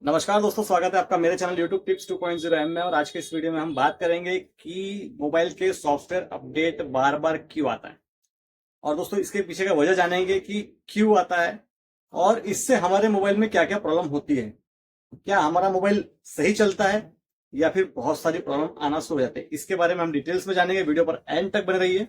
नमस्कार दोस्तों, स्वागत है आपका मेरे चैनल YouTube टिप्स 2.0 में। और आज के इस वीडियो में हम बात करेंगे कि मोबाइल के सॉफ्टवेयर अपडेट बार बार क्यों आता है। और दोस्तों इसके पीछे का वजह जानेंगे कि क्यों आता है और इससे हमारे मोबाइल में क्या क्या प्रॉब्लम होती है। क्या हमारा मोबाइल सही चलता है या फिर बहुत सारी प्रॉब्लम आना शुरू हो जाते हैं, इसके बारे में हम डिटेल्स में जानेंगे। वीडियो पर एंड तक बने रहिए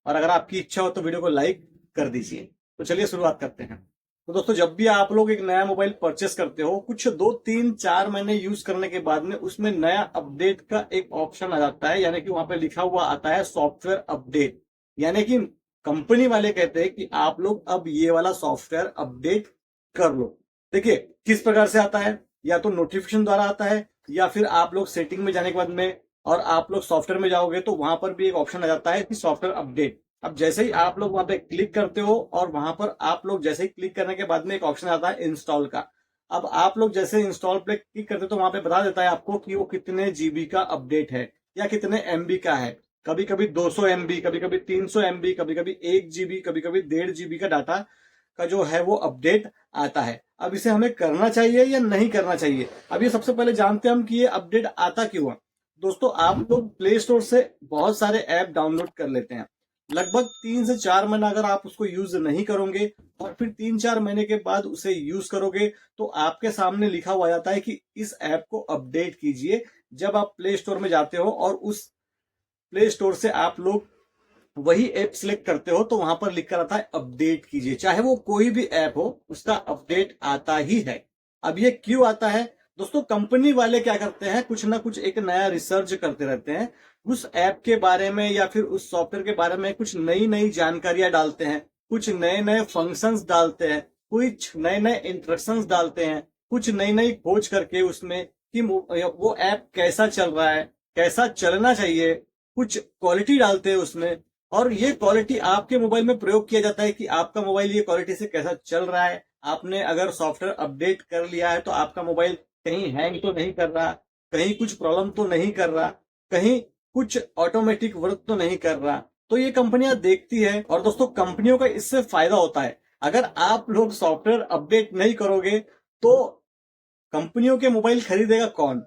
और अगर आपकी इच्छा हो तो वीडियो को लाइक कर दीजिए। तो चलिए शुरुआत करते हैं। तो दोस्तों, जब भी आप लोग एक नया मोबाइल परचेस करते हो, कुछ 2 3 4 महीने यूज करने के बाद में उसमें नया अपडेट का एक ऑप्शन आ जाता है, यानी कि वहां पे लिखा हुआ आता है सॉफ्टवेयर अपडेट। यानी कि कंपनी वाले कहते हैं कि आप लोग अब ये वाला सॉफ्टवेयर अपडेट कर लो। देखिए किस प्रकार से आता है, या तो नोटिफिकेशन द्वारा आता है या फिर आप लोग सेटिंग में जाने के बाद में और आप लोग सॉफ्टवेयर में जाओगे तो वहां पर भी एक ऑप्शन आ जाता है कि सॉफ्टवेयर अपडेट। अब जैसे ही आप लोग वहां पे क्लिक करते हो और वहां पर आप लोग जैसे ही क्लिक करने के बाद में एक ऑप्शन आता है इंस्टॉल का। अब आप लोग जैसे इंस्टॉल पे क्लिक करते हो तो वहां पे बता देता है आपको कि वो कितने जीबी का अपडेट है या कितने एमबी का है। कभी कभी 200 एमबी, कभी कभी 300 एमबी, कभी कभी 1 जीबी, कभी कभी 1.5 जीबी का डाटा का जो है वो अपडेट आता है। अब इसे हमें करना चाहिए या नहीं करना चाहिए, अब ये सबसे पहले जानते हैं हम कि ये अपडेट आता क्यों है। दोस्तों, आप लोग प्ले स्टोर से बहुत सारे ऐप डाउनलोड कर लेते हैं। लगभग 3 से 4 महीना अगर आप उसको यूज नहीं करोगे और फिर 3 4 महीने के बाद उसे यूज करोगे तो आपके सामने लिखा हुआ जाता है कि इस ऐप को अपडेट कीजिए। जब आप प्ले स्टोर में जाते हो और उस प्ले स्टोर से आप लोग वही ऐप सिलेक्ट करते हो तो वहां पर लिखकर आता है अपडेट कीजिए। चाहे वो कोई भी ऐप हो, उसका अपडेट आता ही है। अब ये क्यों आता है दोस्तों, कंपनी वाले क्या करते हैं, कुछ ना कुछ एक नया रिसर्च करते रहते हैं। उस ऐप के बारे में या फिर उस सॉफ्टवेयर के बारे में कुछ नई नई जानकारियां डालते हैं, कुछ नए नए फंक्शंस डालते हैं, कुछ नए नए इंस्ट्रक्शंस डालते हैं, कुछ नई नई खोज करके उसमें कि वो ऐप कैसा चल रहा है, कैसा चलना चाहिए, कुछ क्वालिटी डालते हैं उसमें। और ये क्वालिटी आपके मोबाइल में प्रयोग किया जाता है कि आपका मोबाइल ये क्वालिटी से कैसा चल रहा है। आपने अगर सॉफ्टवेयर अपडेट कर लिया है तो आपका मोबाइल कहीं हैंग तो नहीं कर रहा, कहीं कुछ प्रॉब्लम तो नहीं कर रहा, कहीं कुछ ऑटोमेटिक वर्क तो नहीं कर रहा। तो ये कंपनियां देखती है और दोस्तों कंपनियों का इससे फायदा होता है। अगर आप लोग सॉफ्टवेयर अपडेट नहीं करोगे तो कंपनियों के मोबाइल खरीदेगा कौन।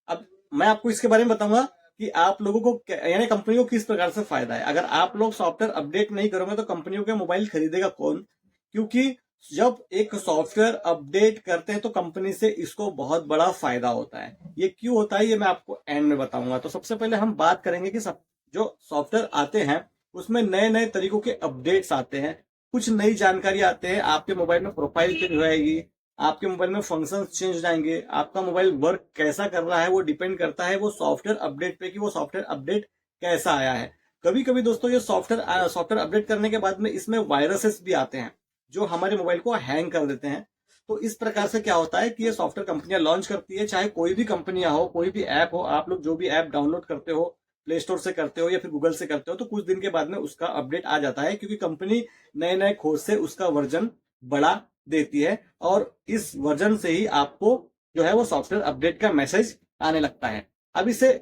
अब मैं आपको इसके बारे में बताऊंगा कि आप लोगों को यानी कंपनियों को किस प्रकार से फायदा है। अगर आप लोग सॉफ्टवेयर अपडेट नहीं करोगे तो कंपनियों के मोबाइल खरीदेगा कौन, क्योंकि जब एक सॉफ्टवेयर अपडेट करते हैं तो कंपनी से इसको बहुत बड़ा फायदा होता है। ये क्यों होता है ये मैं आपको एंड में बताऊंगा। तो सबसे पहले हम बात करेंगे कि सब जो सॉफ्टवेयर आते हैं उसमें नए नए तरीकों के अपडेट्स आते हैं, कुछ नई जानकारी आते हैं। आपके मोबाइल में प्रोफाइल चेंज हो जाएगी, आपके मोबाइल में फंक्शंस चेंज हो जाएंगे, आपका मोबाइल वर्क कैसा कर रहा है वो डिपेंड करता है वो सॉफ्टवेयर अपडेट पे कि वो सॉफ्टवेयर अपडेट कैसा आया है। कभी कभी दोस्तों ये सॉफ्टवेयर अपडेट करने के बाद में इसमें वायरसेस भी आते हैं जो हमारे मोबाइल को हैंग कर देते हैं। तो इस प्रकार से क्या होता है कि ये सॉफ्टवेयर कंपनियां लॉन्च करती है, चाहे कोई भी कंपनियां हो, कोई भी ऐप हो, आप लोग जो भी ऐप डाउनलोड करते हो, प्ले स्टोर से करते हो या फिर गूगल से करते हो, तो कुछ दिन के बाद में उसका अपडेट आ जाता है क्योंकि कंपनी नए नए खोज से उसका वर्जन बढ़ा देती है और इस वर्जन से ही आपको जो है वो सॉफ्टवेयर अपडेट का मैसेज आने लगता है। अब इसे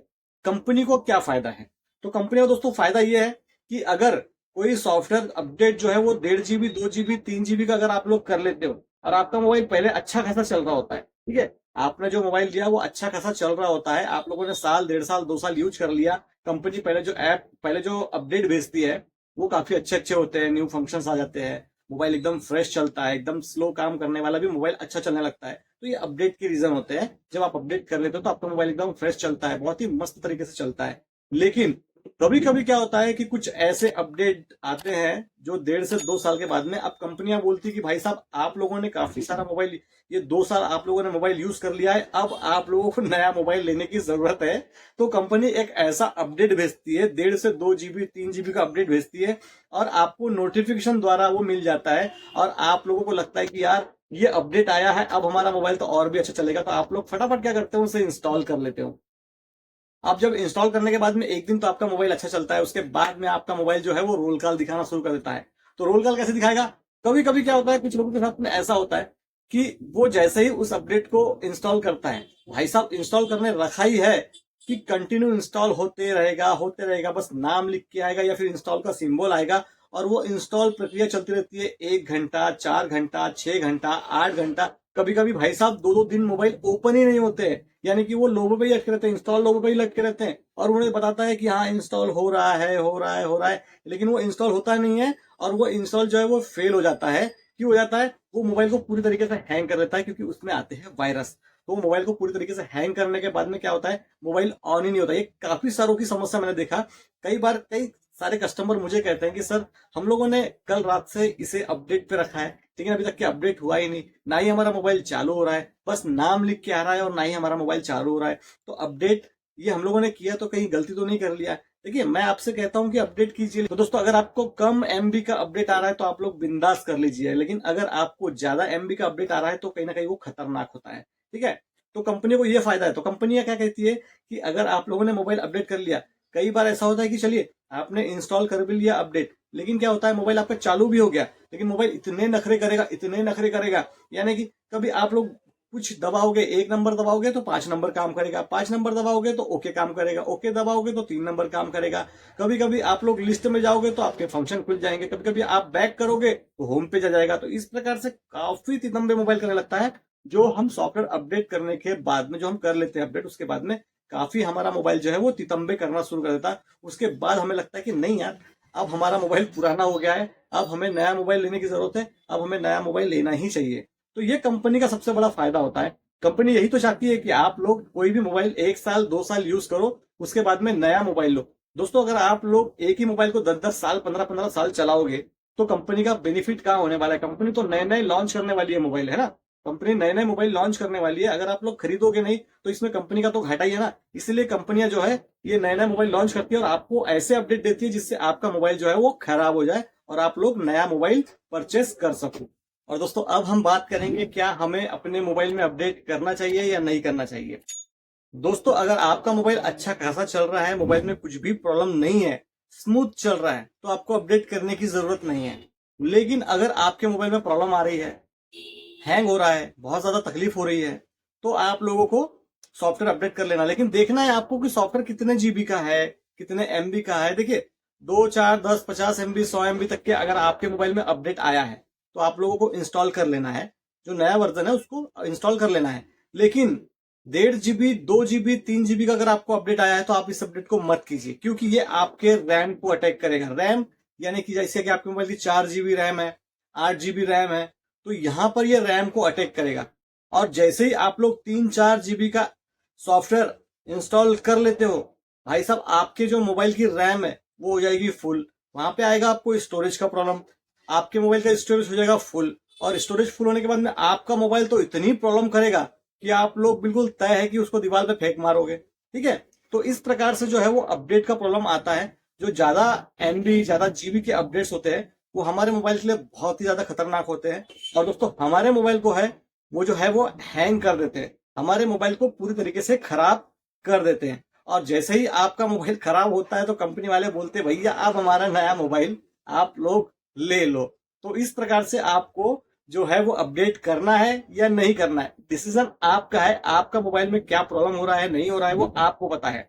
कंपनी को क्या फायदा है, तो कंपनी को दोस्तों फायदा ये है कि अगर कोई सॉफ्टवेयर अपडेट जो है वो 1.5 जीबी, 2 जीबी, 3 जीबी का अगर आप लोग कर लेते हो और आपका मोबाइल पहले अच्छा खासा चल रहा होता है, ठीक है, आपने जो मोबाइल लिया वो अच्छा खासा चल रहा होता है, आप लोगों ने साल 1.5 साल 2 साल यूज कर लिया, कंपनी पहले जो अपडेट भेजती है वो काफी अच्छे अच्छे होते हैं, न्यू फंक्शंस आ जाते हैं, मोबाइल एकदम फ्रेश चलता है, एकदम स्लो काम करने वाला भी मोबाइल अच्छा चलने लगता है। तो ये अपडेट के रीजन होते हैं। जब आप अपडेट कर लेते हो तो आपका मोबाइल एकदम फ्रेश चलता है, बहुत ही मस्त तरीके से चलता है। लेकिन कभी कभी क्या होता है कि कुछ ऐसे अपडेट आते हैं जो 1.5 से 2 साल के बाद में अब कंपनियां बोलती कि भाई साहब आप लोगों ने काफी सारा मोबाइल, ये 2 साल आप लोगों ने मोबाइल यूज कर लिया है, अब आप लोगों को नया मोबाइल लेने की जरूरत है। तो कंपनी एक ऐसा अपडेट भेजती है, 1.5 से 2 जीबी 3 जीबी का अपडेट भेजती है और आपको नोटिफिकेशन द्वारा वो मिल जाता है और आप लोगों को लगता है कि यार ये अपडेट आया है, अब हमारा मोबाइल तो और भी अच्छा चलेगा। तो आप लोग फटाफट क्या करते हो, उसे इंस्टॉल कर लेते हो। आप जब इंस्टॉल करने के बाद में एक दिन तो आपका मोबाइल अच्छा चलता है, उसके बाद में आपका मोबाइल जो है वो रोल कॉल दिखाना शुरू कर देता है। तो रोल कॉल कैसे दिखाएगा, कभी कभी क्या होता है कुछ लोगों के साथ में ऐसा होता है कि वो जैसे ही उस अपडेट को इंस्टॉल करता है, भाई साहब इंस्टॉल करने रखा ही है कि कंटिन्यू इंस्टॉल होते रहेगा, बस नाम लिख के आएगा या फिर इंस्टॉल का सिंबल आएगा और वो इंस्टॉल प्रक्रिया चलती रहती है 1 घंटा, 4 घंटा, 6 घंटा, 8 घंटा, कभी कभी भाई साहब 2-2 दिन मोबाइल ओपन ही नहीं होते हैं, यानी कि वो लोगों पे ही लटके रहते हैं, इंस्टॉल लोगों पे ही लटके रहते हैं, और उन्हें बताता है कि हाँ इंस्टॉल हो रहा है हो रहा है हो रहा है, लेकिन वो इंस्टॉल होता नहीं है, और वो इंस्टॉल जो है वो फेल हो जाता है। क्यों हो जाता है? वो मोबाइल को पूरी तरीके से हैंग कर देता है, क्योंकि उसमें आते हैं वायरस। तो मोबाइल को पूरी तरीके से हैंग करने के बाद में क्या होता है, मोबाइल ऑन ही नहीं होता। ये काफी सारों की समस्या मैंने देखा। कई बार कई सारे कस्टमर मुझे कहते हैं कि सर हम लोगों ने कल रात से इसे अपडेट पे रखा है, लेकिन अभी तक के अपडेट हुआ ही नहीं, ना ही हमारा मोबाइल चालू हो रहा है, बस नाम लिख के आ रहा है और ना ही हमारा मोबाइल चालू हो रहा है। तो अपडेट ये हम लोगों ने किया तो कहीं गलती तो नहीं कर लिया? देखिए मैं आपसे कहता हूं कि अपडेट कीजिए। तो दोस्तों अगर आपको कम एमबी का अपडेट आ रहा है तो आप लोग बिंदास कर लीजिए, लेकिन अगर आपको ज्यादा एमबी का अपडेट आ रहा है तो कहीं ना कहीं वो खतरनाक होता है। ठीक है, तो कंपनी को ये फायदा है। तो कंपनियां क्या कहती है कि अगर आप लोगों ने मोबाइल अपडेट कर लिया, कई बार ऐसा होता है कि चलिए आपने इंस्टॉल कर भी लिया अपडेट, लेकिन क्या होता है मोबाइल आपका चालू भी हो गया, लेकिन मोबाइल इतने नखरे करेगा इतने नखरे करेगा, यानी कि कभी आप लोग कुछ दबाओगे, 1 नंबर दबाओगे तो 5 नंबर काम करेगा, 5 नंबर दबाओगे तो ओके काम करेगा, ओके दबाओगे तो 3 नंबर काम करेगा। कभी कभी आप लोग लिस्ट में जाओगे तो आपके फंक्शन खुल जाएंगे, कभी कभी आप बैक करोगे तो होम पेज आ जाएगा। तो इस प्रकार से काफी तितंबे मोबाइल करने लगता है। जो हम सॉफ्टवेयर अपडेट करने के बाद में जो हम कर लेते हैं अपडेट, उसके बाद में काफी हमारा मोबाइल जो है वो तितंबे करना शुरू कर देता है। उसके बाद हमें लगता है कि नहीं यार, अब हमारा मोबाइल पुराना हो गया है, अब हमें नया मोबाइल लेने की जरूरत है, अब हमें नया मोबाइल लेना ही चाहिए। तो ये कंपनी का सबसे बड़ा फायदा होता है। कंपनी यही तो चाहती है कि आप लोग कोई भी मोबाइल 1 साल 2 साल यूज करो, उसके बाद में नया मोबाइल लो। दोस्तों अगर आप लोग एक ही मोबाइल को 10-10 साल 15-15 साल चलाओगे तो कंपनी का बेनिफिट कहाँ होने वाला है? कंपनी तो नए नए लॉन्च करने वाली है मोबाइल, है ना? कंपनी नए नए मोबाइल लॉन्च करने वाली है। अगर आप लोग खरीदोगे नहीं तो इसमें कंपनी का तो घाटा ही है ना। इसलिए कंपनियां जो है ये नए नए मोबाइल लॉन्च करती है और आपको ऐसे अपडेट देती है जिससे आपका मोबाइल जो है वो खराब हो जाए और आप लोग नया मोबाइल परचेस कर सको। और दोस्तों अब हम बात करेंगे क्या हमें अपने मोबाइल में अपडेट करना चाहिए या नहीं करना चाहिए। दोस्तों अगर आपका मोबाइल अच्छा खासा चल रहा है, मोबाइल में कुछ भी प्रॉब्लम नहीं है, स्मूथ चल रहा है, तो आपको अपडेट करने की जरूरत नहीं है। लेकिन अगर आपके मोबाइल में प्रॉब्लम आ रही है, हैंग हो रहा है, बहुत ज्यादा तकलीफ हो रही है, तो आप लोगों को सॉफ्टवेयर अपडेट कर लेना। लेकिन देखना है आपको कि सॉफ्टवेयर कितने जीबी का है, कितने एमबी का है। देखिए 2, 4, 10, 50 MB 100 MB तक के अगर आपके मोबाइल में अपडेट आया है तो आप लोगों को इंस्टॉल कर लेना है, जो नया वर्जन है उसको इंस्टॉल कर लेना है। लेकिन 1.5 GB 2 GB 3 GB का अगर आपको अपडेट आया है तो आप इस अपडेट को मत कीजिए, क्योंकि ये आपके रैम को अटैक करेगा। रैम यानी कि जैसे कि आपके मोबाइल की 4 GB रैम है, 8 GB रैम है, तो यहां पर ये रैम को अटैक करेगा। और जैसे ही आप लोग 3-4 GB का सॉफ्टवेयर इंस्टॉल कर लेते हो, भाई साहब आपके जो मोबाइल की रैम है वो हो जाएगी फुल। वहां पे आएगा आपको स्टोरेज का प्रॉब्लम, आपके मोबाइल का स्टोरेज हो जाएगा फुल, और स्टोरेज फुल होने के बाद में आपका मोबाइल तो इतनी प्रॉब्लम करेगा कि आप लोग बिल्कुल तय है कि उसको दीवार पे फेंक मारोगे। ठीक है, तो इस प्रकार से जो है वो अपडेट का प्रॉब्लम आता है। जो ज्यादा एमबी ज्यादा जीबी के अपडेट्स होते हैं वो हमारे मोबाइल के लिए बहुत ही ज्यादा खतरनाक होते हैं। और दोस्तों हमारे मोबाइल को है वो जो है वो हैंग कर देते हैं, हमारे मोबाइल को पूरी तरीके से खराब कर देते हैं। और जैसे ही आपका मोबाइल खराब होता है तो कंपनी वाले बोलते हैं भैया अब हमारा नया मोबाइल आप लोग ले लो। तो इस प्रकार से आपको जो है वो अपडेट करना है या नहीं करना है, डिसीजन आपका है। आपका मोबाइल में क्या प्रॉब्लम हो रहा है नहीं हो रहा है वो आपको पता है।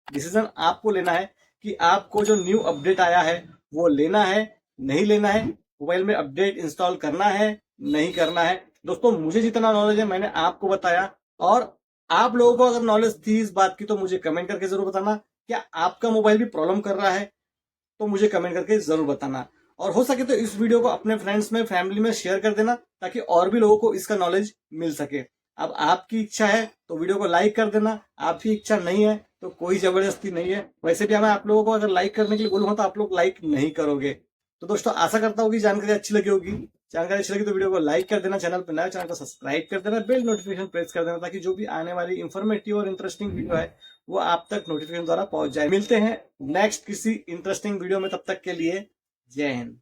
डिसीजन आपको लेना है कि आपको जो न्यू अपडेट आया है वो लेना है नहीं लेना है, मोबाइल में अपडेट इंस्टॉल करना है नहीं करना है। दोस्तों मुझे जितना नॉलेज है मैंने आपको बताया, और आप लोगों को अगर नॉलेज थी इस बात की तो मुझे कमेंट करके जरूर बताना। क्या आपका मोबाइल भी प्रॉब्लम कर रहा है? तो मुझे कमेंट करके जरूर बताना। और हो सके तो इस वीडियो को अपने फ्रेंड्स में फैमिली में शेयर कर देना ताकि और भी लोगों को इसका नॉलेज मिल सके। अब आपकी इच्छा है तो वीडियो को लाइक कर देना, आपकी इच्छा नहीं है तो कोई जबरदस्ती नहीं है। वैसे भी मैं आप लोगों को अगर लाइक करने के लिए बोलूंगा तो आप लोग लाइक नहीं करोगे। तो दोस्तों आशा करता हूँ कि जानकारी अच्छी लगी होगी। जानकारी अच्छी लगी तो वीडियो को लाइक कर देना, चैनल पर नया चैनल को सब्सक्राइब कर देना, बेल नोटिफिकेशन प्रेस कर देना ताकि जो भी आने वाली इंफॉर्मेटिव और इंटरेस्टिंग वीडियो है वो आप तक नोटिफिकेशन द्वारा पहुंच जाए। मिलते हैं नेक्स्ट किसी इंटरेस्टिंग वीडियो में, तब तक के लिए जय हिंद।